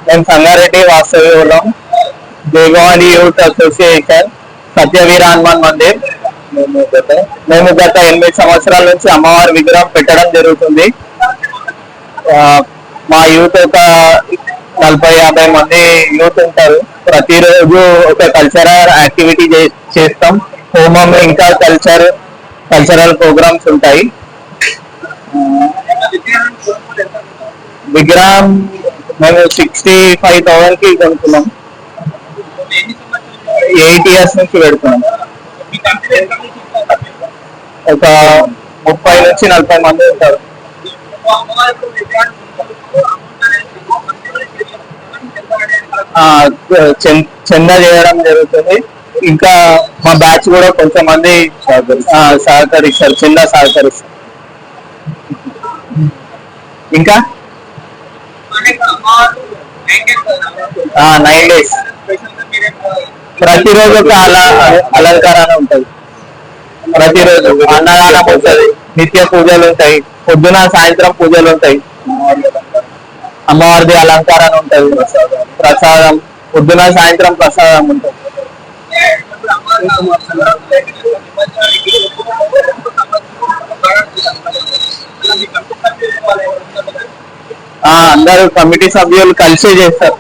మేము సంగారెడ్డి వాస్తవ్యులం దేవాని youth association Satyaveera Hanuman Mandir. మేము గత 8 సంవత్సరాల నుంచి అమ్మవారి విగ్రహం పెట్టడం జరుగుతుంది. మా యూత్ ఒక 40-50 మంది యూత్ ఉంటారు. ప్రతిరోజు ఒక కల్చరల్ యాక్టివిటీ చేస్తాం. హోమం ఇంకా కల్చరల్ ప్రోగ్రామ్స్ ఉంటాయి. విగ్రహం మేము 65,000 కి కొనుక్కున్నాం. 8 years నుంచి పెడుతున్నాం. ఒక 30-40 మంది ఉంటారు. చందా చేయడం జరుగుతుంది. ఇంకా మా బ్యాచ్ కూడా కొంతమంది సహకరిస్తారు, చందా సహకరిస్తారు. ఇంకా 9 days ప్రతిరోజు ఒక అలంకరణ ఉంటది. ప్రతిరోజు అన్నదానం ఉంటుంది, నిత్య పూజలు ఉంటాయి, పొద్దున సాయంత్రం పూజలు ఉంటాయి, అమ్మవారిది అలంకరణ ఉంటది, ప్రసాదం పొద్దున సాయంత్రం ప్రసాదం ఉంటుంది. అందరూ కమిటీ సభ్యులు కలిసి చేస్తారు.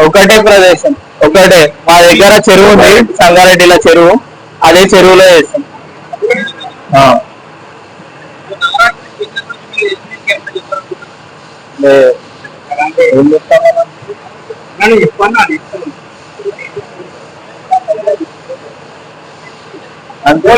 ఒకటే ప్రదేశం, ఒకటే. మా దగ్గర చెరువు ఉంది, సంగారెడ్డిలో చెరువు. అదే చెరువులో చేస్తాం. అంతే.